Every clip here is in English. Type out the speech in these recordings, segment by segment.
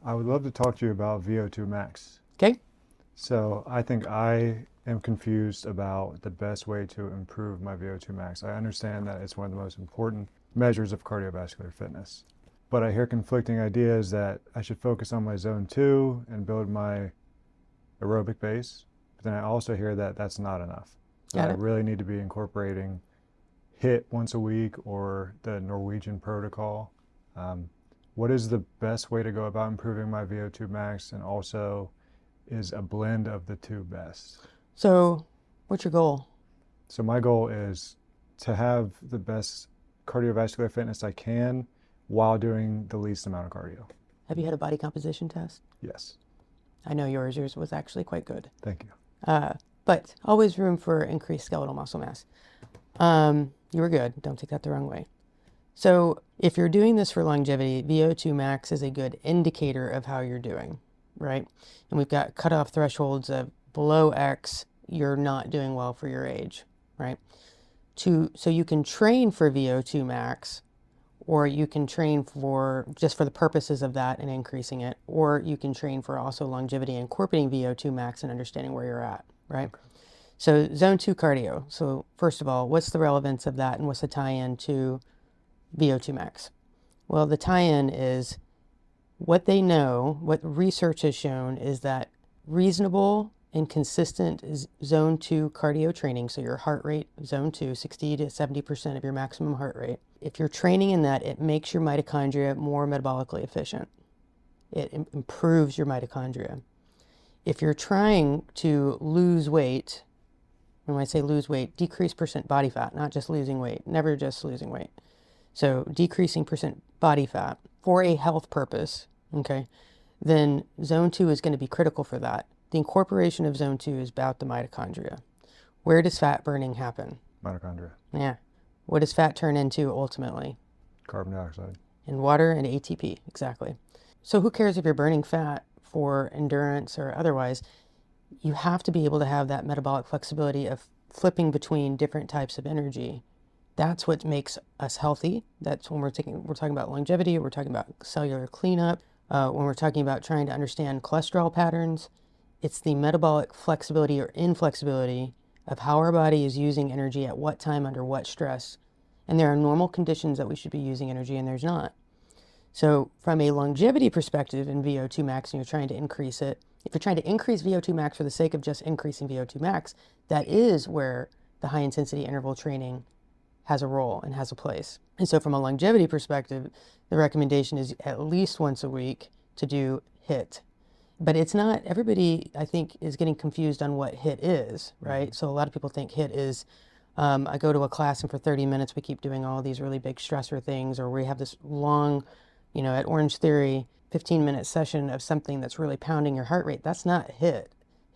I would love to talk to you about VO2 max. Okay. So I think I am confused about the best way to improve my VO2 max. I understand that it's one of the most important measures of cardiovascular fitness, but I hear conflicting ideas that I should focus on my zone 2 and build my aerobic base. But then I also hear that that's not enough. That Got I it. really need to be incorporating HIIT once a week or the Norwegian protocol. Um, what is the best way to go about improving my VO2 max, and also is a blend of the two best? So, what's your goal? So my goal is to have the best cardiovascular fitness I can while doing the least amount of cardio. Have you had a body composition test? Yes. I know yours. Yours was actually quite good. Thank you. But always room for increased skeletal muscle mass. You were good. Don't take that the wrong way. So, if you're doing this for longevity, VO2 max is a good indicator of how you're doing, right? And we've got cutoff thresholds of below X, you're not doing well for your age, right? So you can train for VO2 max, or you can train for just for the purposes of that and increasing it, or you can train for also longevity, incorporating VO2 max and understanding where you're at, right? So zone 2 cardio. So first of all, what's the relevance of that and what's the tie-in to VO2 max? Well, the tie-in is what they know, what research has shown is that reasonable and consistent zone 2 cardio training, so your heart rate, zone 2, 60 to 70% of your maximum heart rate. If you're training in that, it makes your mitochondria more metabolically efficient. It improves your mitochondria. If you're trying to lose weight, and when I say lose weight, decrease percent body fat, not just losing weight, never just losing weight. So decreasing percent body fat for a health purpose, okay, then zone 2 is going to be critical for that. The incorporation of zone 2 is about the mitochondria. Where does fat burning happen? Mitochondria. Yeah. What does fat turn into ultimately? Carbon dioxide. And water and ATP, exactly. So who cares if you're burning fat for endurance or otherwise? You have to be able to have that metabolic flexibility of flipping between different types of energy. That's what makes us healthy. That's when we're talking about longevity, we're talking about cellular cleanup, when we're talking about trying to understand cholesterol patterns. It's the metabolic flexibility or inflexibility of how our body is using energy at what time under what stress. And there are normal conditions that we should be using energy and there's not. So from a longevity perspective in VO2 max, and you're trying to increase it, if you're trying to increase VO2 max for the sake of just increasing VO2 max, that is where the high intensity interval training has a role and has a place. And so from a longevity perspective, the recommendation is at least once a week to do HIIT. But it's not, everybody I think is getting confused on what HIIT is, right? So a lot of people think HIIT is, I go to a class and for 30 minutes we keep doing all these really big stressor things, or we have this long, at Orange Theory, 15-minute session of something that's really pounding your heart rate. That's not HIIT.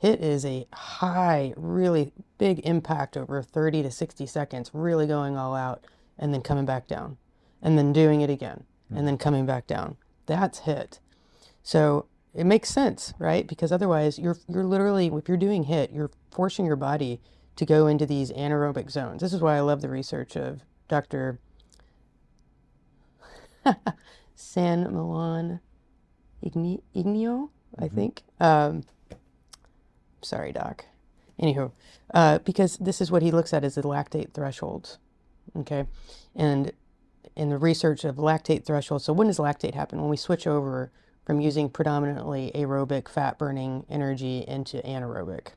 HIIT is a high, really big impact over 30 to 60 seconds, really going all out and then coming back down and then doing it again and then coming back down. That's HIIT. So it makes sense, right? Because otherwise you're literally, if you're doing HIIT, you're forcing your body to go into these anaerobic zones. This is why I love the research of Dr. San Milan Ignio, I think. Sorry, Doc. Anywho, because this is what he looks at as the lactate thresholds, okay? And in the research of lactate thresholds, so when does lactate happen? When we switch over from using predominantly aerobic fat-burning energy into anaerobic.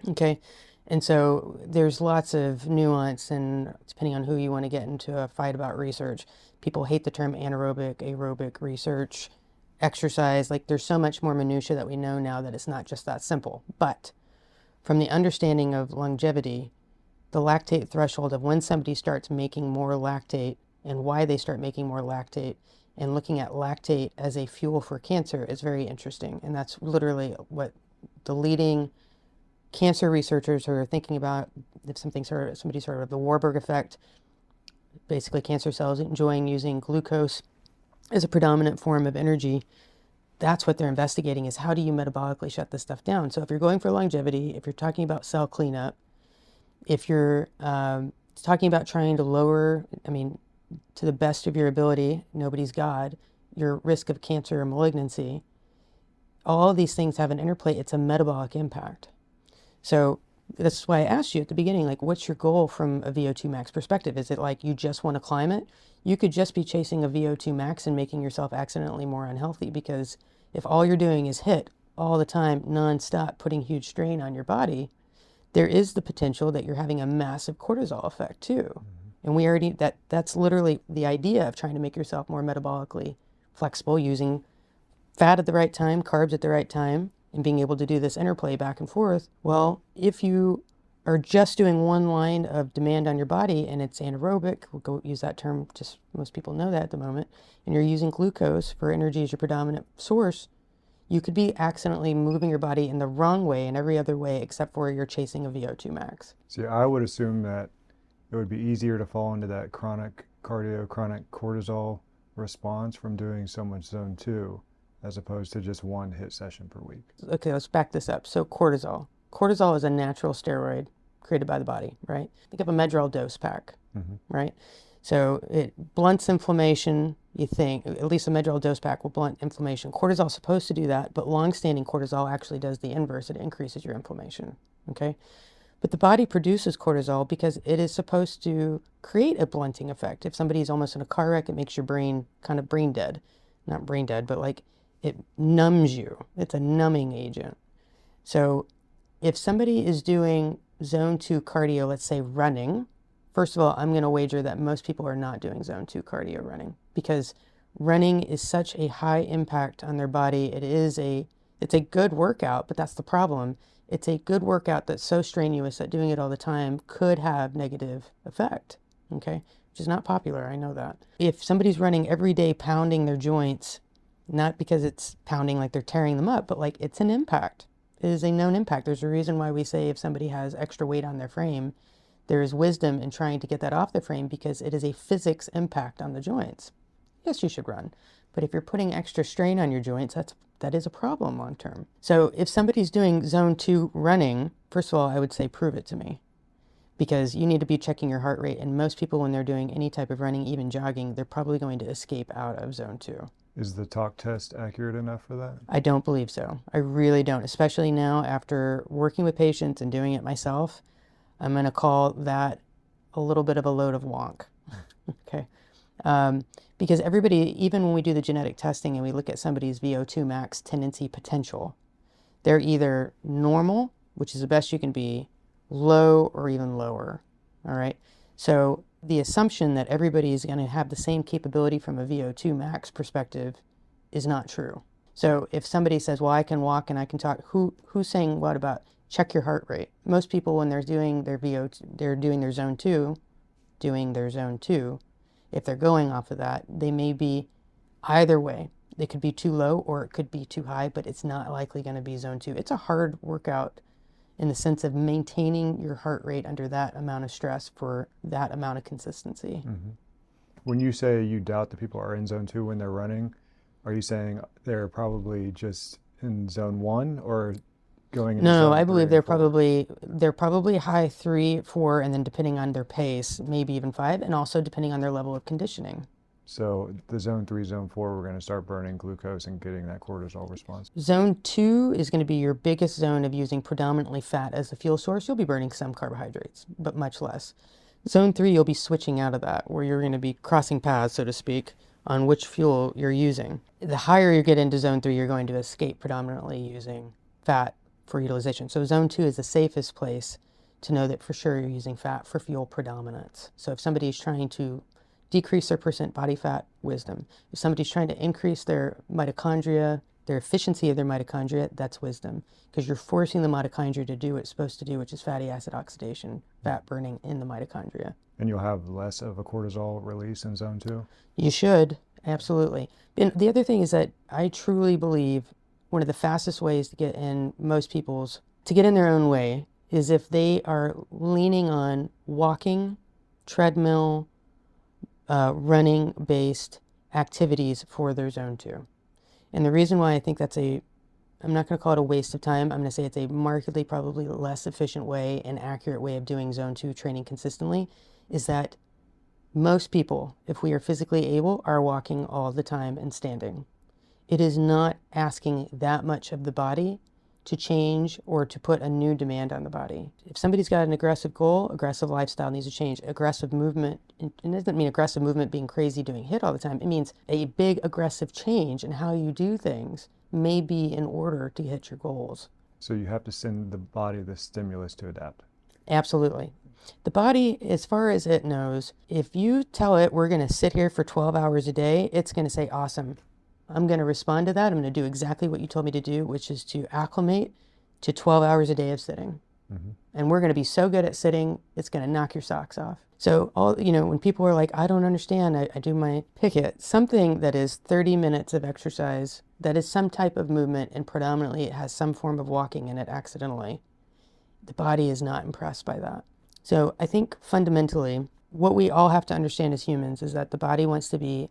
Okay? And so there's lots of nuance, and depending on who you want to get into a fight about research, people hate the term anaerobic, aerobic research, exercise. Like there's so much more minutia that we know now that it's not just that simple. But from the understanding of longevity, the lactate threshold of when somebody starts making more lactate and why they start making more lactate, and looking at lactate as a fuel for cancer is very interesting. And that's literally what the leading cancer researchers are thinking about. If somebody sort of the Warburg effect, basically cancer cells enjoying using glucose as a predominant form of energy, that's what they're investigating, is how do you metabolically shut this stuff down. So if you're going for longevity, if you're talking about cell cleanup, if you're talking about trying to lower, to the best of your ability, nobody's God, your risk of cancer or malignancy. All of these things have an interplay. It's a metabolic impact. So that's why I asked you at the beginning, like, what's your goal from a VO2 max perspective? Is it like you just want to climb it? You could just be chasing a VO2 max and making yourself accidentally more unhealthy, because if all you're doing is HIIT all the time, nonstop, putting huge strain on your body, there is the potential that you're having a massive cortisol effect too. And we already, that's literally the idea of trying to make yourself more metabolically flexible, using fat at the right time, carbs at the right time, and being able to do this interplay back and forth. Well, if you are just doing one line of demand on your body and it's anaerobic, we'll go use that term, just most people know that at the moment, and you're using glucose for energy as your predominant source, you could be accidentally moving your body in the wrong way in every other way except for you're chasing a VO2 max. See, I would assume that it would be easier to fall into that chronic cardio, chronic cortisol response from doing so much zone 2 as opposed to just one HIIT session per week. Okay, let's back this up. So cortisol. Cortisol is a natural steroid created by the body, right? Think of a Medrol dose pack, right? So it blunts inflammation, you think, at least a Medrol dose pack will blunt inflammation. Cortisol is supposed to do that, but long-standing cortisol actually does the inverse. It increases your inflammation, okay? But the body produces cortisol because it is supposed to create a blunting effect. If somebody's almost in a car wreck, it makes your brain kind of brain dead. Not brain dead, but like it numbs you. It's a numbing agent. So if somebody is doing zone 2 cardio, let's say running, first of all, I'm going to wager that most people are not doing zone 2 cardio running, because running is such a high impact on their body. It's a good workout, but that's the problem. It's a good workout that's so strenuous that doing it all the time could have negative effect, okay? Which is not popular, I know that. If somebody's running every day pounding their joints, not because it's pounding like they're tearing them up, but like it's an impact. It is a known impact. There's a reason why we say if somebody has extra weight on their frame, there is wisdom in trying to get that off the frame, because it is a physics impact on the joints. Yes, you should run, but if you're putting extra strain on your joints, that is a problem long term. So if somebody's doing zone 2 running, first of all, I would say prove it to me, because you need to be checking your heart rate. And most people, when they're doing any type of running, even jogging, they're probably going to escape out of zone 2. Is the talk test accurate enough for that? I don't believe so. I really don't, especially now after working with patients and doing it myself. I'm going to call that a little bit of a load of wonk, okay? Because everybody, even when we do the genetic testing and we look at somebody's VO2 max tendency potential, they're either normal, which is the best you can be, low, or even lower, all right? So the assumption that everybody is going to have the same capability from a VO2 max perspective is not true. So if somebody says, well, I can walk and I can talk, who's saying what about check your heart rate? Most people, when they're doing their VO2, they're doing their zone 2, if they're going off of that, they may be either way. It could be too low or it could be too high, but it's not likely going to be zone 2. It's a hard workout in the sense of maintaining your heart rate under that amount of stress for that amount of consistency. When you say you doubt that people are in zone 2 when they're running, are you saying they're probably just in zone 1 or going into No, zone I believe 3 and 4? they're probably high 3, 4, and then depending on their pace, maybe even 5, and also depending on their level of conditioning. So the zone 3, zone 4, we're going to start burning glucose and getting that cortisol response. Zone 2 is going to be your biggest zone of using predominantly fat as the fuel source. You'll be burning some carbohydrates, but much less. Zone 3, you'll be switching out of that, where you're going to be crossing paths, so to speak, on which fuel you're using. The higher you get into zone 3, you're going to escape predominantly using fat for utilization. So zone 2 is the safest place to know that for sure you're using fat for fuel predominance. So if somebody's trying to decrease their percent body fat, wisdom. If somebody's trying to increase their mitochondria, their efficiency of their mitochondria, that's wisdom, because you're forcing the mitochondria to do what it's supposed to do, which is fatty acid oxidation, fat burning in the mitochondria. And you'll have less of a cortisol release in zone 2? You should, absolutely. And the other thing is that I truly believe one of the fastest ways to get in to get in their own way is if they are leaning on walking, treadmill, running-based activities for their zone 2. And the reason why I think I'm not going to call it a waste of time, I'm going to say it's a markedly probably less efficient way and accurate way of doing zone 2 training consistently, is that Most people, if we are physically able, are walking all the time and standing. It is not asking that much of the body to change or to put a new demand on the body. If somebody's got an aggressive goal, aggressive lifestyle needs to change. Aggressive movement, and it doesn't mean aggressive movement being crazy doing HIIT all the time. It means a big aggressive change in how you do things may be in order to hit your goals. So you have to send the body the stimulus to adapt. Absolutely. The body, as far as it knows, if you tell it we're going to sit here for 12 hours a day, it's going to say, awesome. I'm going to respond to that. I'm going to do exactly what you told me to do, which is to acclimate to 12 hours a day of sitting. And we're going to be so good at sitting, it's going to knock your socks off. So when people are like, I don't understand, I do my Picket, something that is 30 minutes of exercise, that is some type of movement, and predominantly it has some form of walking in it accidentally, the body is not impressed by that. So I think fundamentally, what we all have to understand as humans is that the body wants to be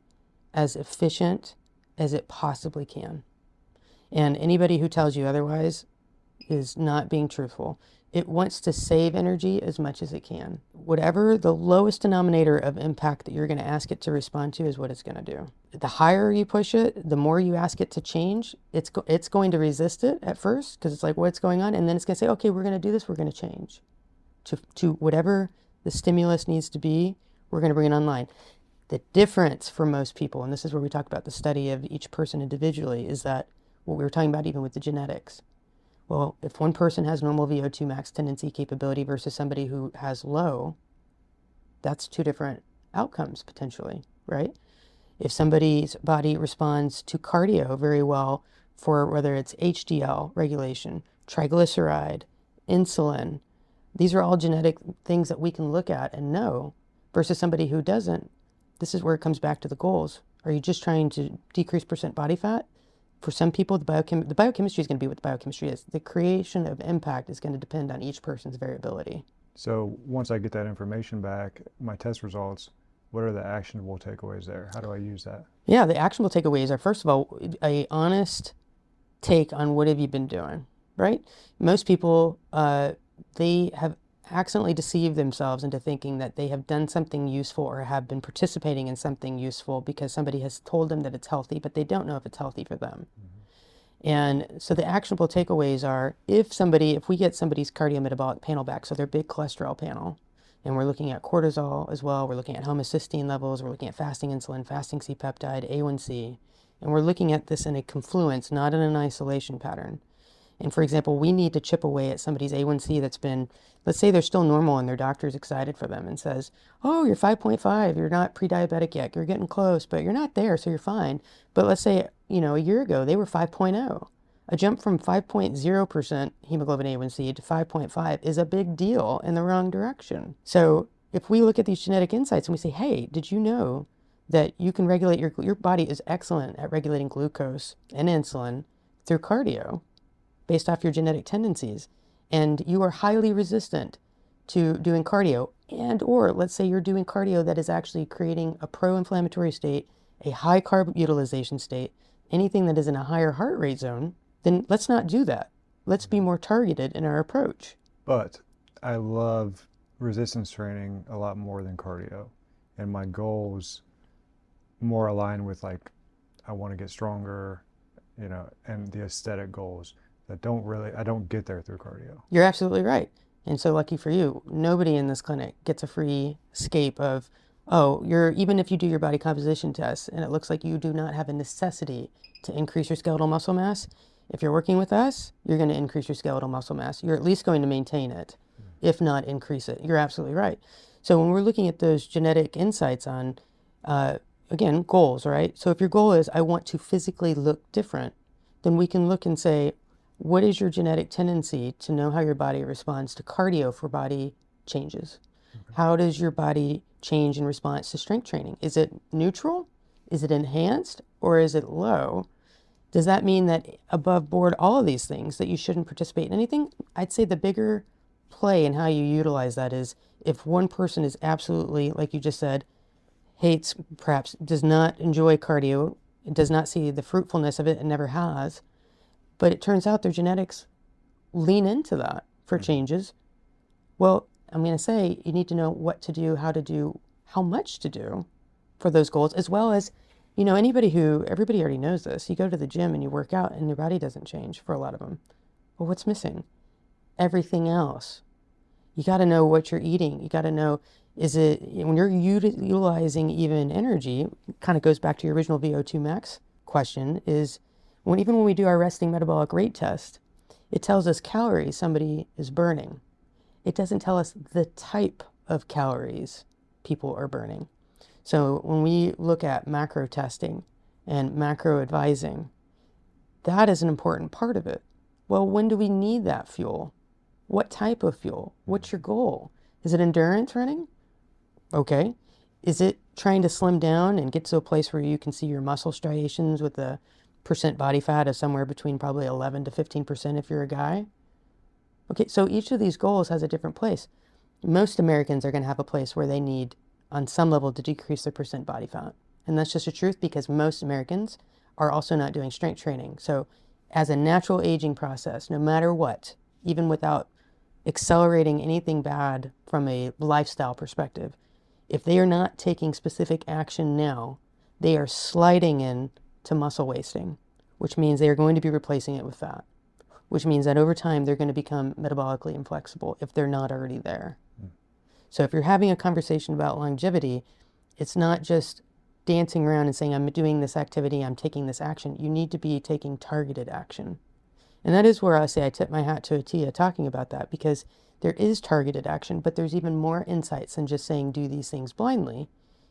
as efficient as it possibly can. And anybody who tells you otherwise is not being truthful. It wants to save energy as much as it can. Whatever the lowest denominator of impact that you're going to ask it to respond to is what it's going to do. The higher you push it, the more you ask it to change, it's going to resist it at first because it's like, what's going on? And then it's going to say, okay, we're going to do this, we're going to change. To whatever the stimulus needs to be, we're going to bring it online. The difference for most people, and this is where we talk about the study of each person individually, is that what we were talking about even with the genetics. Well, if one person has normal VO2 max tendency capability versus somebody who has low, that's two different outcomes potentially, right? If somebody's body responds to cardio very well for whether it's HDL regulation, triglyceride, insulin, these are all genetic things that we can look at and know versus somebody who doesn't. This is where it comes back to the goals. Are you just trying to decrease percent body fat? For some people, the biochemistry is going to be what the biochemistry is. The creation of impact is going to depend on each person's variability. So once I get that information back, my test results, what are the actionable takeaways there? How do I use that? Yeah, the actionable takeaways are, first of all, a honest take on what have you been doing, right? Most people, they have accidentally deceived themselves into thinking that they have done something useful or have been participating in something useful because somebody has told them that it's healthy, but they don't know if it's healthy for them. And so the actionable takeaways are, if we get somebody's cardiometabolic panel back, so their big cholesterol panel, and we're looking at cortisol as well, we're looking at homocysteine levels, we're looking at fasting insulin, fasting C-peptide, A1C, and we're looking at this in a confluence, not in an isolation pattern. And for example, we need to chip away at somebody's A1C that's been, let's say they're still normal and their doctor's excited for them and says, oh, you're 5.5, you're not pre-diabetic yet, you're getting close, but you're not there, so you're fine. But let's say, a year ago, they were 5.0. A jump from 5.0% hemoglobin A1C to 5.5 is a big deal in the wrong direction. So if we look at these genetic insights and we say, hey, did you know that you can regulate your body is excellent at regulating glucose and insulin through cardio, based off your genetic tendencies, and you are highly resistant to doing cardio, and or let's say you're doing cardio that is actually creating a pro-inflammatory state, a high carb utilization state, anything that is in a higher heart rate zone, then let's not do that. Let's be more targeted in our approach. But I love resistance training a lot more than cardio, and my goals more align with I want to get stronger, and the aesthetic goals. I don't get there through cardio. You're absolutely right. And so lucky for you, nobody in this clinic gets a free escape of, even if you do your body composition test and it looks like you do not have a necessity to increase your skeletal muscle mass, if you're working with us, you're going to increase your skeletal muscle mass. You're at least going to maintain it, if not increase it. You're absolutely right. So when we're looking at those genetic insights on, again, goals, right? So if your goal is, I want to physically look different, then we can look and say, what is your genetic tendency to know how your body responds to cardio for body changes? Okay. How does your body change in response to strength training? Is it neutral? Is it enhanced? Or is it low? Does that mean that above board all of these things that you shouldn't participate in anything? I'd say the bigger play in how you utilize that is if one person is absolutely, like you just said, hates, perhaps does not enjoy cardio, does not see the fruitfulness of it and never has, but it turns out their genetics lean into that for changes. Well, I'm going to say you need to know what to do, how to do, how much to do for those goals, as well as, everybody already knows this. You go to the gym and you work out and your body doesn't change for a lot of them. Well, what's missing? Everything else. You got to know what you're eating. You got to know, when you're utilizing even energy, kind of goes back to your original VO2 max question, is even when we do our resting metabolic rate test, it tells us calories somebody is burning. It doesn't tell us the type of calories people are burning. So when we look at macro testing and macro advising, that is an important part of it. Well, when do we need that fuel? What type of fuel? What's your goal? Is it endurance running? Okay. Is it trying to slim down and get to a place where you can see your muscle striations with a percent body fat of somewhere between probably 11 to 15% if you're a guy? Okay, so each of these goals has a different place. Most Americans are going to have a place where they need, on some level, to decrease their percent body fat. And that's just the truth, because most Americans are also not doing strength training. So as a natural aging process, no matter what, even without accelerating anything bad from a lifestyle perspective, if they are not taking specific action now, they are sliding in to muscle wasting, which means they are going to be replacing it with fat, which means that over time they're going to become metabolically inflexible if they're not already there. So if you're having a conversation about longevity, it's not just dancing around and saying, I'm doing this activity, I'm taking this action. You need to be taking targeted action. And that is where I say I tip my hat to Atia talking about that, because there is targeted action, but there's even more insights than just saying do these things blindly.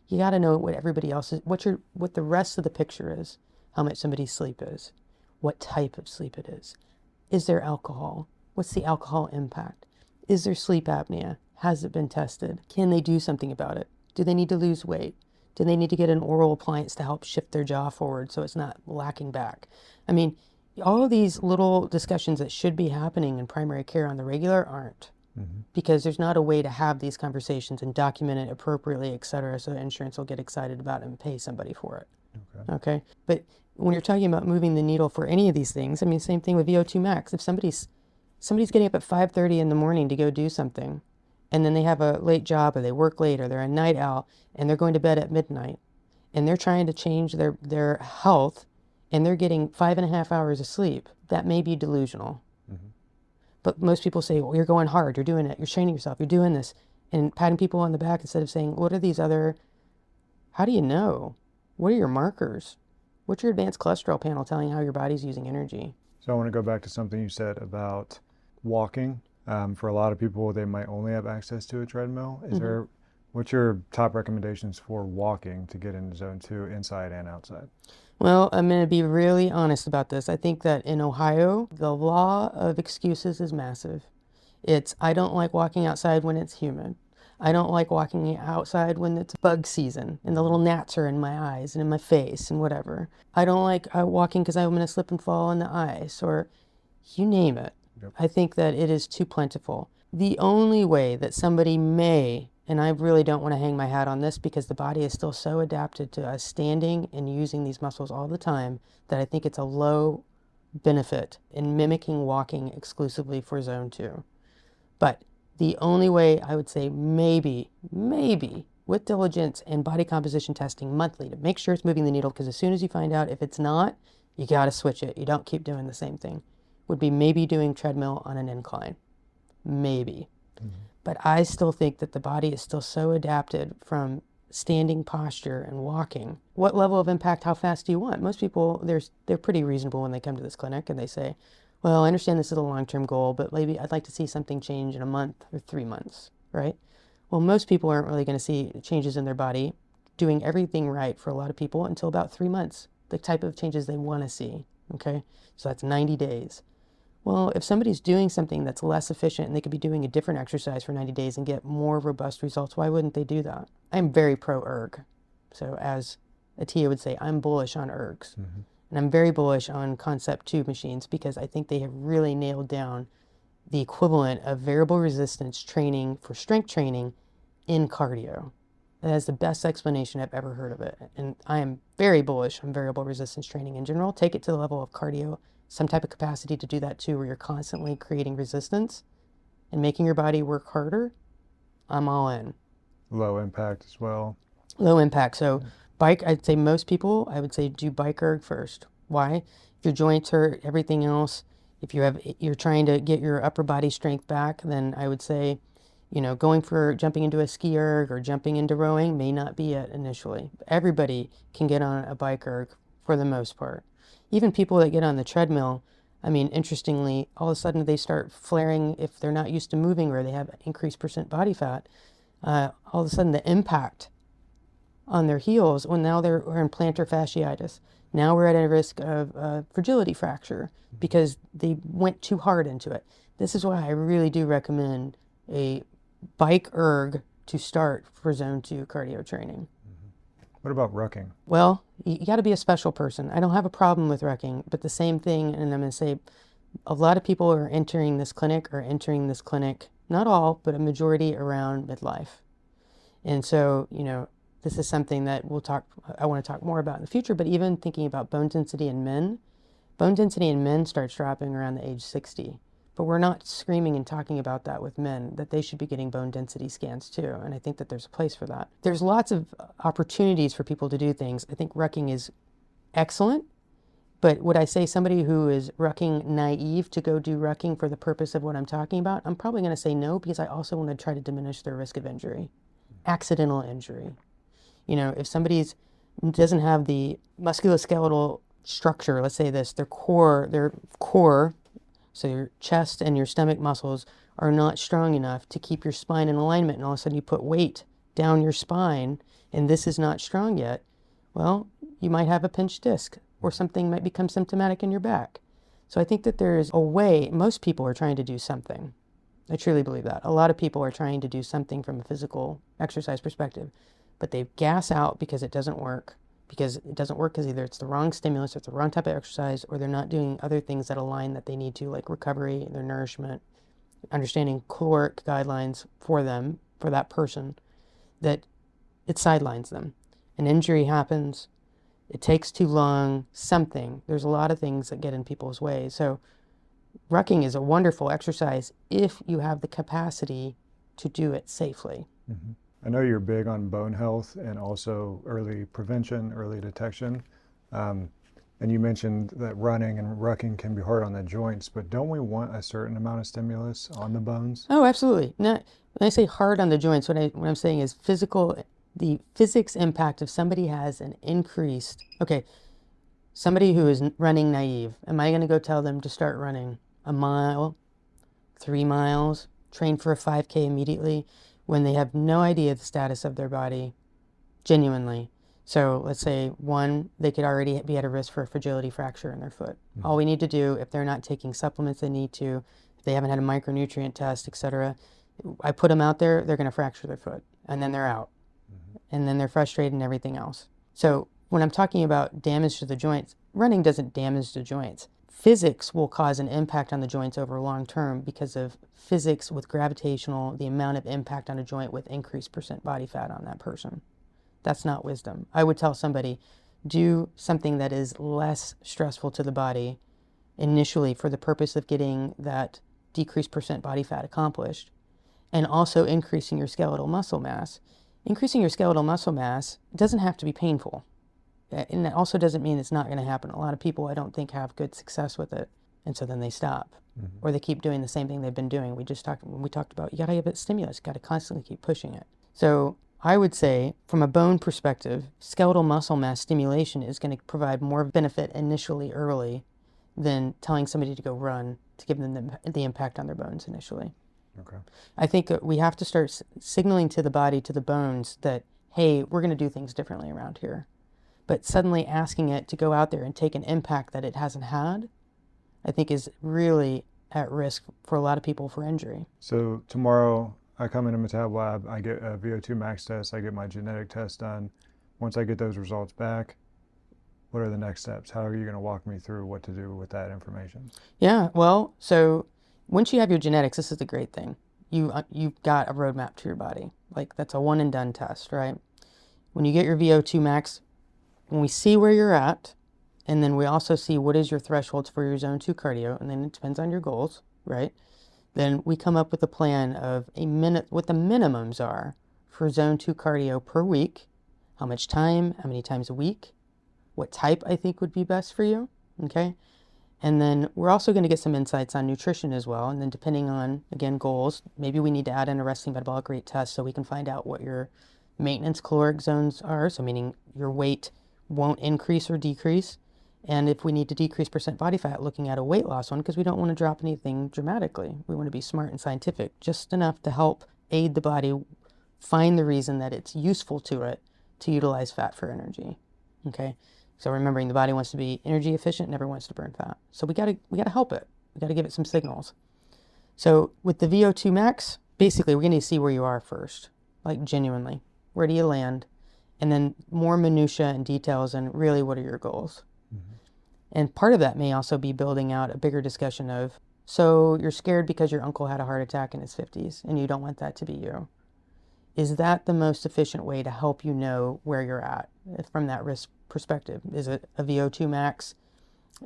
You got to know what everybody else is, what the rest of the picture is, how much somebody's sleep is, what type of sleep it is there alcohol? What's the alcohol impact? Is there sleep apnea? Has it been tested? Can they do something about it? Do they need to lose weight? Do they need to get an oral appliance to help shift their jaw forward so it's not lacking back? I mean, all of these little discussions that should be happening in primary care on the regular aren't, because there's not a way to have these conversations and document it appropriately, et cetera, so insurance will get excited about it and pay somebody for it. Okay? But when you're talking about moving the needle for any of these things, I mean, same thing with VO2 max. If somebody's getting up at 5:30 in the morning to go do something, and then they have a late job, or they work late, or they're a night owl, and they're going to bed at midnight, and they're trying to change their health, and they're getting 5.5 hours of sleep, that may be delusional. But most people say, well, you're going hard, you're doing it, you're training yourself, you're doing this, and patting people on the back instead of saying, what are these other, how do you know? What are your markers? What's your advanced cholesterol panel telling you how your body's using energy? So I want to go back to something you said about walking. For a lot of people, they might only have access to a treadmill. What's your top recommendations for walking to get into zone 2 inside and outside? Well, I'm going to be really honest about this. I think that in Ohio, the law of excuses is massive. I don't like walking outside when it's humid. I don't like walking outside when it's bug season and the little gnats are in my eyes and in my face and whatever. I don't like walking because I'm going to slip and fall in the ice, or you name it. Yep. I think that it is too plentiful. The only way that somebody may, and I really don't want to hang my hat on this because the body is still so adapted to us standing and using these muscles all the time, that I think it's a low benefit in mimicking walking exclusively for zone 2. But the only way I would say maybe with diligence and body composition testing monthly to make sure it's moving the needle, because as soon as you find out if it's not, you got to switch it. You don't keep doing the same thing. Would be maybe doing treadmill on an incline. Maybe. But I still think that the body is still so adapted from standing posture and walking. What level of impact, how fast do you want? Most people, they're pretty reasonable when they come to this clinic and they say, well, I understand this is a long-term goal, but maybe I'd like to see something change in a month or 3 months, right? Well, most people aren't really going to see changes in their body doing everything right for a lot of people until about 3 months, the type of changes they want to see, okay? So that's 90 days. Well, if somebody's doing something that's less efficient and they could be doing a different exercise for 90 days and get more robust results, why wouldn't they do that? I'm very pro-erg. So as Atia would say, I'm bullish on ergs. And I'm very bullish on concept tube machines because I think they have really nailed down the equivalent of variable resistance training for strength training in cardio. That is the best explanation I've ever heard of it. And I am very bullish on variable resistance training in general. Take it to the level of cardio, some type of capacity to do that too, where you're constantly creating resistance and making your body work harder. I'm all in. Low impact as well. Low impact. So bike, I'd say most people, I would say do bike erg first. Why? If your joints hurt, everything else, if you're trying to get your upper body strength back, then I would say, jumping into a ski erg or jumping into rowing may not be it initially. Everybody can get on a bike erg for the most part. Even people that get on the treadmill, I mean, interestingly, all of a sudden they start flaring if they're not used to moving or they have increased percent body fat. All of a sudden the impact on their heels, well, now we're in plantar fasciitis. Now we're at a risk of fragility fracture because they went too hard into it. This is why I really do recommend a bike erg to start for zone 2 cardio training. What about rucking? Well, you got to be a special person. I don't have a problem with rucking, but the same thing, and I'm going to say a lot of people are entering this clinic, not all, but a majority around midlife. And so, this is something that I want to talk more about in the future, but even thinking about bone density in men starts dropping around the age 60. But we're not screaming and talking about that with men, that they should be getting bone density scans too. And I think that there's a place for that. There's lots of opportunities for people to do things. I think rucking is excellent. But would I say somebody who is rucking naive to go do rucking for the purpose of what I'm talking about? I'm probably going to say no, because I also want to try to diminish their risk of injury, accidental injury. If somebody doesn't have the musculoskeletal structure, let's say their core, so your chest and your stomach muscles are not strong enough to keep your spine in alignment, and all of a sudden you put weight down your spine and this is not strong yet, well, you might have a pinched disc or something might become symptomatic in your back. So I think that there is a way. Most people are trying to do something. I truly believe that. A lot of people are trying to do something from a physical exercise perspective, but they gas out because it doesn't work. Because either it's the wrong stimulus, or it's the wrong type of exercise, or they're not doing other things that align that they need to, like recovery, their nourishment, understanding caloric guidelines for them, for that person, that it sidelines them. An injury happens, it takes too long, there's a lot of things that get in people's way. So rucking is a wonderful exercise if you have the capacity to do it safely. Mm-hmm. I know you're big on bone health and also early prevention, early detection. And you mentioned that running and rucking can be hard on the joints, but don't we want a certain amount of stimulus on the bones? Oh, absolutely. When I say hard on the joints, what I'm saying is the physics impact if somebody has an increased, somebody who is running naive, am I going to go tell them to start running a mile, 3 miles, train for a 5K immediately, when they have no idea the status of their body, genuinely? So let's say, one, they could already be at a risk for a fragility fracture in their foot. Mm-hmm. All we need to do, if they're not taking supplements they need to, if they haven't had a micronutrient test, etc., I put them out there, they're going to fracture their foot, and then they're out. Mm-hmm. And then they're frustrated and everything else. So when I'm talking about damage to the joints, running doesn't damage the joints. Physics will cause an impact on the joints over long term because of physics with gravitational, the amount of impact on a joint with increased percent body fat on that person. That's not wisdom. I would tell somebody, do something that is less stressful to the body initially for the purpose of getting that decreased percent body fat accomplished, and also increasing your skeletal muscle mass. Increasing your skeletal muscle mass doesn't have to be painful. And that also doesn't mean it's not going to happen. A lot of people, I don't think, have good success with it. And so then they stop. Mm-hmm. Or they keep doing the same thing they've been doing. We talked about, you got to give it stimulus. You got to constantly keep pushing it. So I would say, from a bone perspective, skeletal muscle mass stimulation is going to provide more benefit initially early than telling somebody to go run to give them the impact on their bones initially. Okay. I think that we have to start signaling to the body, to the bones, that, hey, we're going to do things differently around here. But suddenly asking it to go out there and take an impact that it hasn't had, I think is really at risk for a lot of people for injury. So tomorrow I come into Metabolic, I get a VO2 Max test, I get my genetic test done. Once I get those results back, what are the next steps? How are you going to walk me through what to do with that information? Yeah, well, so once you have your genetics, this is the great thing. You've got a roadmap to your body. Like, that's a one and done test, right? When you get your VO2 Max, when we see where you're at, and then we also see what is your thresholds for your zone 2 cardio, and then it depends on your goals, right? Then we come up with a plan of what the minimums are for zone 2 cardio per week, how much time, how many times a week, what type I think would be best for you, okay? And then we're also going to get some insights on nutrition as well. And then depending on, again, goals, maybe we need to add in a resting metabolic rate test so we can find out what your maintenance caloric zones are. So meaning your weight won't increase or decrease. And if we need to decrease percent body fat, looking at a weight loss one, because we don't want to drop anything dramatically. We want to be smart and scientific, just enough to help aid the body find the reason that it's useful to it to utilize fat for energy, okay? So remembering the body wants to be energy efficient, never wants to burn fat. So we gotta help it. We gotta give it some signals. So with the VO2 max, basically we're gonna see where you are first, like genuinely. Where do you land? And then more minutia and details and really what are your goals? Mm-hmm. And part of that may also be building out a bigger discussion of, so you're scared because your uncle had a heart attack in his 50s and you don't want that to be you. Is that the most efficient way to help you know where you're at from that risk perspective? Is it a VO2 max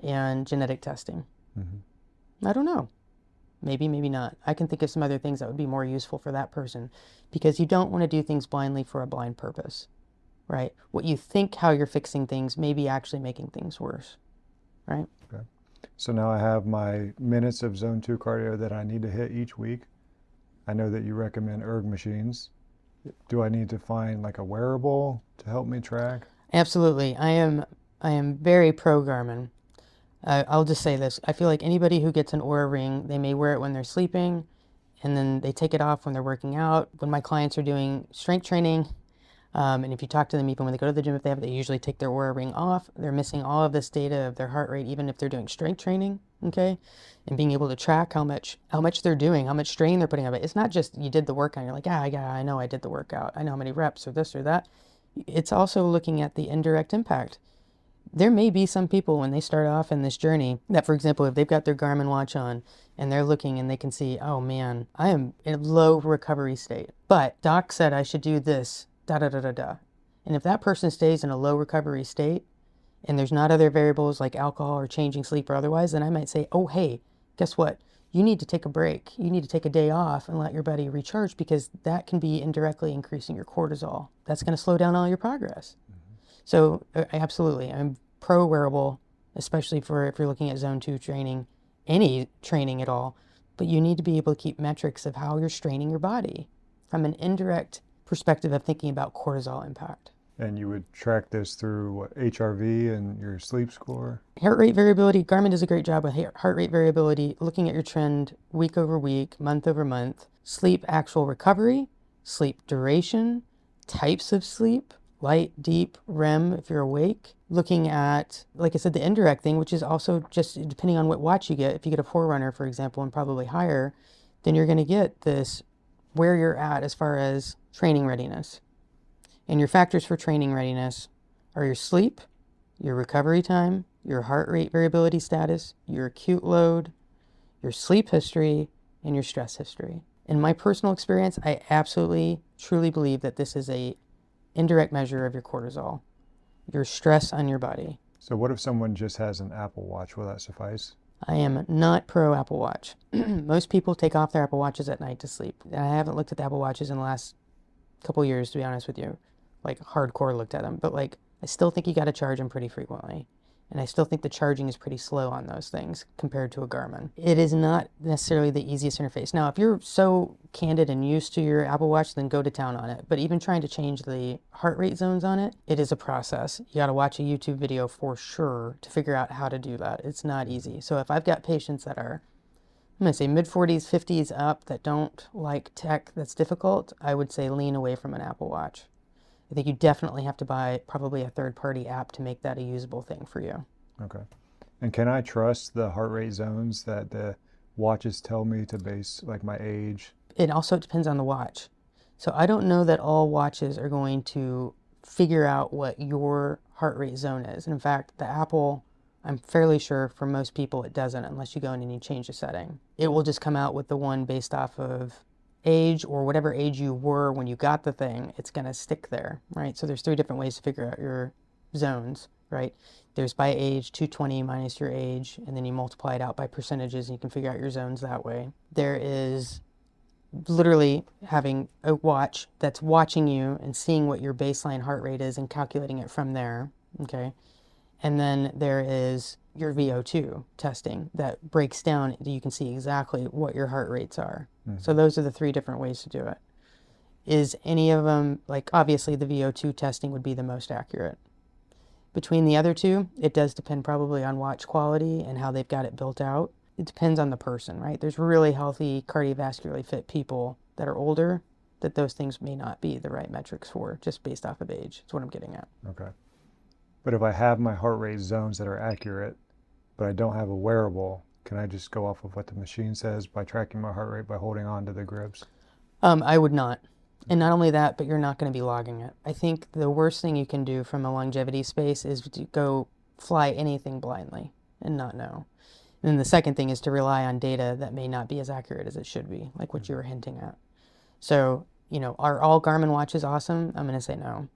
and genetic testing? Mm-hmm. I don't know. Maybe, maybe not. I can think of some other things that would be more useful for that person because you don't want to do things blindly for a blind purpose, right? What you think how you're fixing things may be actually making things worse, right? Okay. So now I have my minutes of zone 2 cardio that I need to hit each week. I know that you recommend erg machines. Do I need to find like a wearable to help me track? Absolutely. I am very pro Garmin. I'll just say this. I feel like anybody who gets an Oura ring, they may wear it when they're sleeping and then they take it off when they're working out. When my clients are doing strength training, and if you talk to them, even when they go to the gym, if they usually take their Oura ring off. They're missing all of this data of their heart rate, even if they're doing strength training, okay? And being able to track how much they're doing, how much strain they're putting on it. It's not just you did the workout and you're like, yeah, I know I did the workout. I know how many reps or this or that. It's also looking at the indirect impact. There may be some people when they start off in this journey that, for example, if they've got their Garmin watch on and they're looking and they can see, oh man, I am in a low recovery state, but doc said I should do this, da da da da da. And if that person stays in a low recovery state and there's not other variables like alcohol or changing sleep or otherwise, then I might say, oh, hey, guess what? You need to take a break. You need to take a day off and let your body recharge because that can be indirectly increasing your cortisol. That's going to slow down all your progress. Mm-hmm. So absolutely, I'm pro wearable, especially for if you're looking at zone 2 training, any training at all, but you need to be able to keep metrics of how you're straining your body from an indirect perspective of thinking about cortisol impact. And you would track this through what, HRV and your sleep score? Heart rate variability, Garmin does a great job with heart rate variability, looking at your trend week over week, month over month, sleep actual recovery, sleep duration, types of sleep, light, deep, REM if you're awake, looking at, like I said, the indirect thing, which is also just depending on what watch you get. If you get a Forerunner, for example, and probably higher, then you're going to get this where you're at as far as training readiness. And your factors for training readiness are your sleep, your recovery time, your heart rate variability status, your acute load, your sleep history, and your stress history. In my personal experience, I absolutely, truly believe that this is a indirect measure of your cortisol, your stress on your body. So what if someone just has an Apple Watch? Will that suffice? I am not pro Apple Watch. Most people take off their Apple Watches at night to sleep. I haven't looked at the Apple Watches in the last couple of years, to be honest with you. Like hardcore looked at them, but like I still think you got to charge them pretty frequently. And I still think the charging is pretty slow on those things compared to a Garmin. It is not necessarily the easiest interface. Now, if you're so candid and used to your Apple Watch, then go to town on it. But even trying to change the heart rate zones on it, it is a process. You got to watch a YouTube video for sure to figure out how to do that. It's not easy. So if I've got patients that are, I'm going to say mid-40s, 50s up that don't like tech that's difficult, I would say lean away from an Apple Watch. I think you definitely have to buy probably a third-party app to make that a usable thing for you. Okay. And can I trust the heart rate zones that the watches tell me to base like my age? It also depends on the watch. So I don't know that all watches are going to figure out what your heart rate zone is. And in fact, the Apple, I'm fairly sure for most people it doesn't unless you go in and you change the setting. It will just come out with the one based off of age or whatever age you were when you got the thing. It's going to stick there, right? So there's 3 different ways to figure out your zones, right? There's by age, 220 minus your age, and then you multiply it out by percentages and you can figure out your zones that way. There is literally having a watch that's watching you and seeing what your baseline heart rate is and calculating it from there, okay? And then there is your VO2 testing that breaks down, you can see exactly what your heart rates are. So those are the 3 different ways to do it. Is any of them, like obviously the VO2 testing would be the most accurate. Between the other 2, it does depend probably on watch quality and how they've got it built out. It depends on the person, right? There's really healthy, cardiovascularly fit people that are older that those things may not be the right metrics for, just based off of age. That's what I'm getting at. Okay. But if I have my heart rate zones that are accurate, but I don't have a wearable, can I just go off of what the machine says by tracking my heart rate by holding on to the grips? I would not. And not only that, but you're not going to be logging it. I think the worst thing you can do from a longevity space is to go fly anything blindly and not know. And then the second thing is to rely on data that may not be as accurate as it should be, like what you were hinting at. So, are all Garmin watches awesome? I'm going to say no.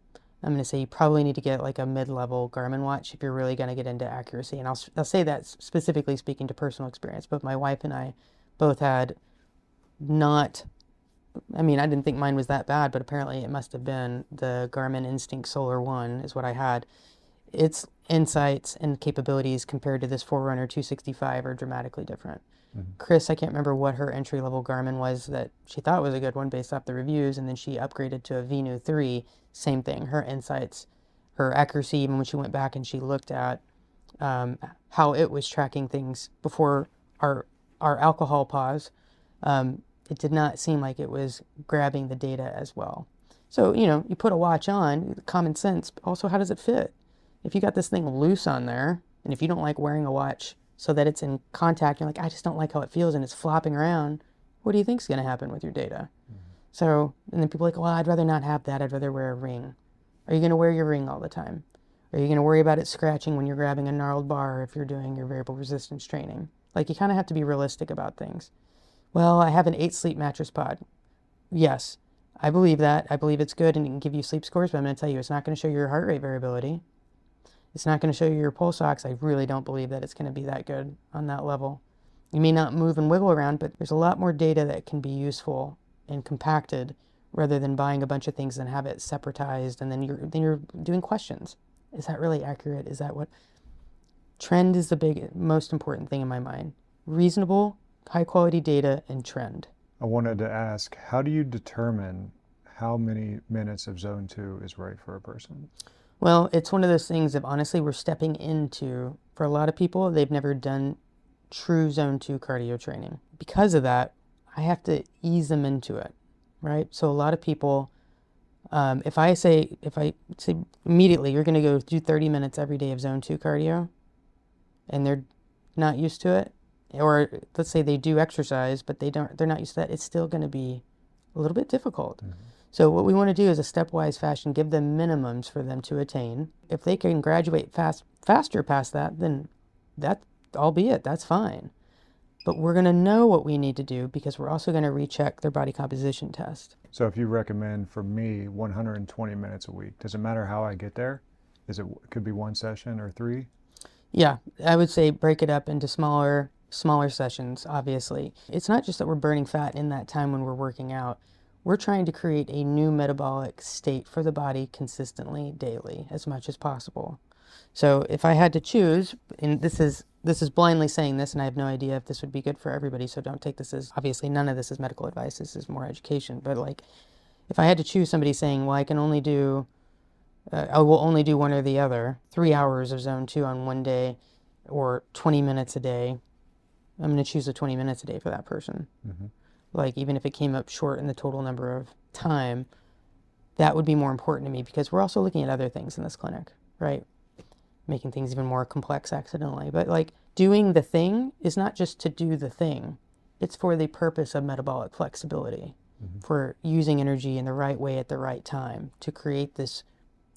I'm going to say you probably need to get like a mid-level Garmin watch if you're really going to get into accuracy. And I'll say that specifically speaking to personal experience. But my wife and I both had not, I didn't think mine was that bad, but apparently it must have been the Garmin Instinct Solar 1 is what I had. Its insights and capabilities compared to this Forerunner 265 are dramatically different. Chris, I can't remember what her entry-level Garmin was that she thought was a good one based off the reviews, and then she upgraded to a Venu 3. Same thing. Her insights, her accuracy, even when she went back and she looked at how it was tracking things before our alcohol pause, it did not seem like it was grabbing the data as well. So, you put a watch on, common sense, also how does it fit? If you got this thing loose on there, and if you don't like wearing a watch so that it's in contact, you're like, I just don't like how it feels and it's flopping around, what do you think's going to happen with your data? So, and then people are like, well, I'd rather not have that. I'd rather wear a ring. Are you going to wear your ring all the time? Are you going to worry about it scratching when you're grabbing a gnarled bar if you're doing your variable resistance training? Like, you kind of have to be realistic about things. Well, I have an 8-sleep mattress pod. Yes, I believe that. I believe it's good and it can give you sleep scores, but I'm going to tell you, it's not going to show you your heart rate variability. It's not going to show you your pulse ox. I really don't believe that it's going to be that good on that level. You may not move and wiggle around, but there's a lot more data that can be useful and compacted rather than buying a bunch of things and have it separatized, and then you're doing questions. Is that really accurate? Is that what? Trend is the most important thing in my mind. Reasonable, high quality data and trend. I wanted to ask, how do you determine how many minutes of zone 2 is right for a person? Well, it's one of those things that honestly we're stepping into, for a lot of people, they've never done true zone 2 cardio training. Because of that, I have to ease them into it, right? So a lot of people, if I say immediately, you're going to go do 30 minutes every day of zone 2 cardio, and they're not used to it, or let's say they do exercise, but they're not used to that, it's still going to be a little bit difficult. So what we want to do is a stepwise fashion, give them minimums for them to attain. If they can graduate faster past that, then that's fine. But we're going to know what we need to do because we're also going to recheck their body composition test. So if you recommend, for me, 120 minutes a week, does it matter how I get there? Could be 1 session or 3? Yeah, I would say break it up into smaller sessions, obviously. It's not just that we're burning fat in that time when we're working out. We're trying to create a new metabolic state for the body consistently, daily, as much as possible. So if I had to choose, and this is blindly saying this, and I have no idea if this would be good for everybody, so don't take this as, obviously none of this is medical advice, this is more education, but like, if I had to choose somebody saying, well, I will only do one or the other, 3 hours of zone 2 on one day, or 20 minutes a day, I'm going to choose the 20 minutes a day for that person. Like, even if it came up short in the total number of time, that would be more important to me because we're also looking at other things in this clinic, right? Making things even more complex accidentally. But like, doing the thing is not just to do the thing. It's for the purpose of metabolic flexibility, for using energy in the right way at the right time to create this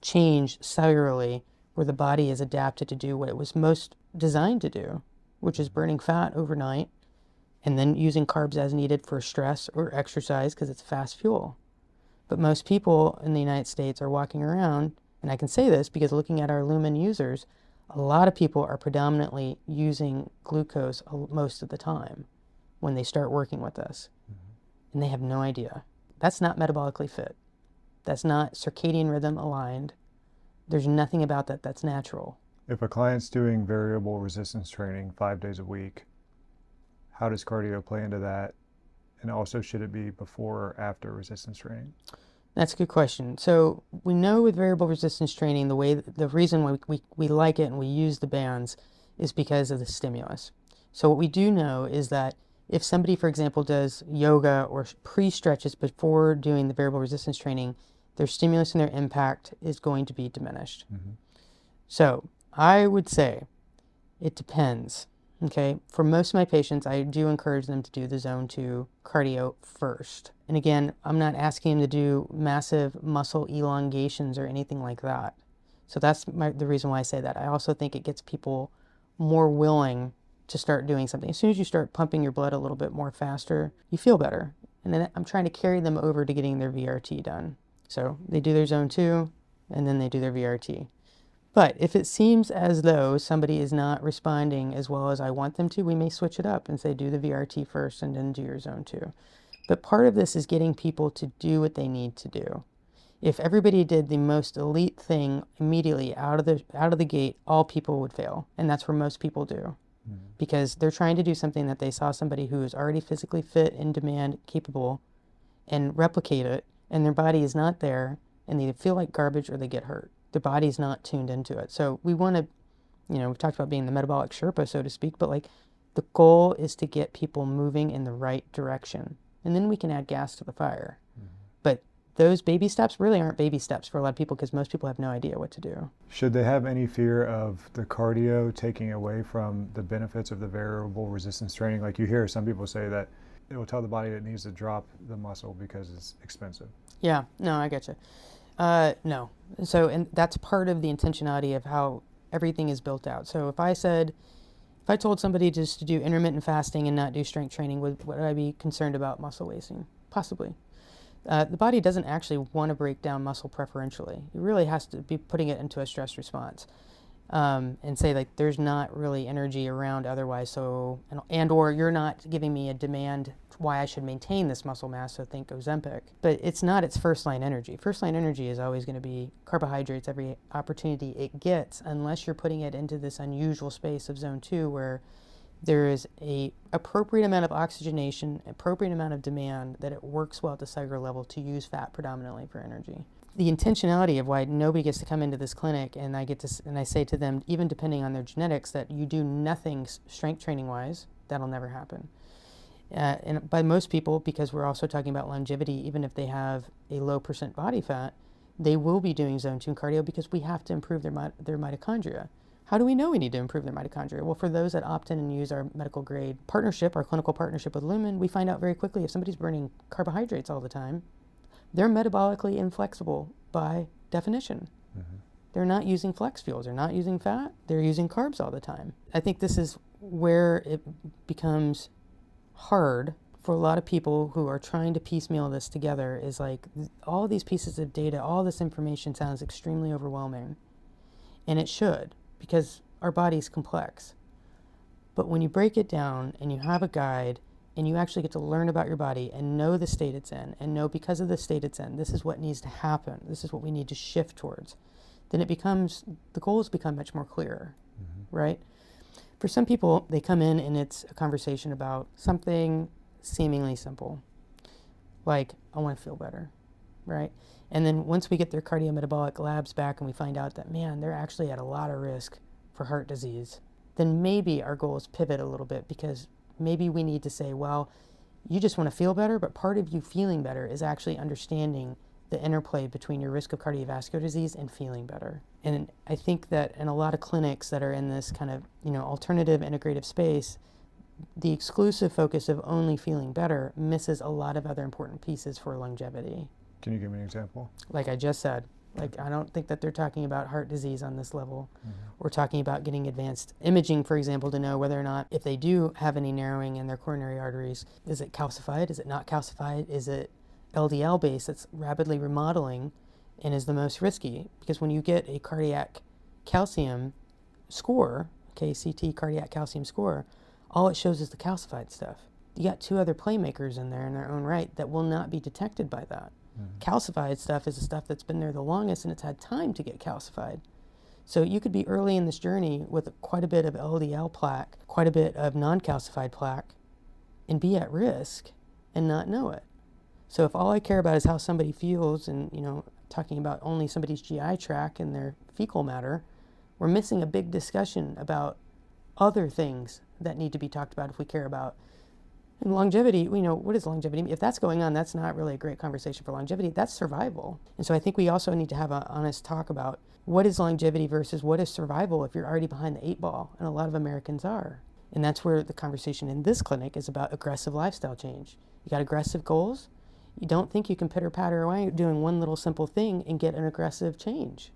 change cellularly where the body is adapted to do what it was most designed to do, which is burning fat overnight and then using carbs as needed for stress or exercise because it's fast fuel. But most people in the United States are walking around, and I can say this because looking at our Lumen users, a lot of people are predominantly using glucose most of the time when they start working with us. and they have no idea. That's not metabolically fit. That's not circadian rhythm aligned. There's nothing about that that's natural. If a client's doing variable resistance training 5 days a week, how does cardio play into that? And also, should it be before or after resistance training? That's a good question. So we know with variable resistance training, the reason why we like it and we use the bands is because of the stimulus. So what we do know is that if somebody, for example, does yoga or pre-stretches before doing the variable resistance training, their stimulus and their impact is going to be diminished. Mm-hmm. So I would say it depends. Okay, for most of my patients, I do encourage them to do the zone 2 cardio first. And again, I'm not asking them to do massive muscle elongations or anything like that. So that's the reason why I say that. I also think it gets people more willing to start doing something. As soon as you start pumping your blood a little bit more faster, you feel better. And then I'm trying to carry them over to getting their VRT done. So they do their zone 2, and then they do their VRT. But if it seems as though somebody is not responding as well as I want them to, we may switch it up and say do the VRT first and then do your zone 2. But part of this is getting people to do what they need to do. If everybody did the most elite thing immediately out of the gate, all people would fail. And that's where most people do. Mm-hmm. Because they're trying to do something that they saw somebody who is already physically fit, in demand, capable, and replicate it, and their body is not there, and they feel like garbage or they get hurt. The body's not tuned into it. So we want to, we've talked about being the metabolic Sherpa, so to speak, but like the goal is to get people moving in the right direction. And then we can add gas to the fire. Mm-hmm. But those baby steps really aren't baby steps for a lot of people because most people have no idea what to do. Should they have any fear of the cardio taking away from the benefits of the variable resistance training? Like you hear some people say that it will tell the body it needs to drop the muscle because it's expensive. Yeah, no, I get you. No. So, and that's part of the intentionality of how everything is built out. So if I told somebody just to do intermittent fasting and not do strength training, would I be concerned about muscle wasting? Possibly. The body doesn't actually want to break down muscle preferentially. It really has to be putting it into a stress response. And say like there's not really energy around otherwise, so or you're not giving me a demand why I should maintain this muscle mass, so think Ozempic. But it's not its first line energy. First line energy is always going to be carbohydrates every opportunity it gets, unless you're putting it into this unusual space of zone 2 where there is a appropriate amount of oxygenation, appropriate amount of demand that it works well at the cellular level to use fat predominantly for energy. The intentionality of why nobody gets to come into this clinic and I say to them, even depending on their genetics, that you do nothing strength training wise, that'll never happen. And by most people, because we're also talking about longevity, even if they have a low % body fat, they will be doing zone 2 cardio because we have to improve their mitochondria. How do we know we need to improve their mitochondria? Well, for those that opt in and use our medical grade partnership, our clinical partnership with Lumen, we find out very quickly if somebody's burning carbohydrates all the time, they're metabolically inflexible by definition. Mm-hmm. They're not using flex fuels. They're not using fat. They're using carbs all the time. I think this is where it becomes hard for a lot of people who are trying to piecemeal this together, is like all these pieces of data, all this information sounds extremely overwhelming. And it should, because our body's complex. But when you break it down and you have a guide and you actually get to learn about your body and know the state it's in, and know because of the state it's in, this is what needs to happen, this is what we need to shift towards, then the goals become much more clear, mm-hmm. right? For some people, they come in and it's a conversation about something seemingly simple, like, I want to feel better, right? And then once we get their cardiometabolic labs back and we find out that, man, they're actually at a lot of risk for heart disease, then maybe our goals pivot a little bit, because maybe we need to say, well, you just want to feel better, but part of you feeling better is actually understanding the interplay between your risk of cardiovascular disease and feeling better. And I think that in a lot of clinics that are in this kind of, alternative integrative space, the exclusive focus of only feeling better misses a lot of other important pieces for longevity. Can you give me an example? Like I just said, I don't think that they're talking about heart disease on this level. Mm-hmm. We're talking about getting advanced imaging, for example, to know whether or not, if they do have any narrowing in their coronary arteries, is it calcified? Is it not calcified? Is it LDL base that's rapidly remodeling and is the most risky? Because when you get a cardiac calcium score, CT cardiac calcium score, all it shows is the calcified stuff. you got two other playmakers in there in their own right that will not be detected by that. Calcified stuff is the stuff that's been there the longest, and it's had time to get calcified. So you could be early in this journey with quite a bit of LDL plaque, quite a bit of non-calcified plaque, and be at risk and not know it. So if all I care about is how somebody feels, and talking about only somebody's GI tract and their fecal matter, we're missing a big discussion about other things that need to be talked about if we care about. And longevity, what is longevity? If that's going on, that's not really a great conversation for longevity. That's survival. And so I think we also need to have an honest talk about what is longevity versus what is survival if you're already behind the 8 ball, and a lot of Americans are. And that's where the conversation in this clinic is about aggressive lifestyle change. You got aggressive goals. You don't think you can pitter-patter away doing one little simple thing and get an aggressive change.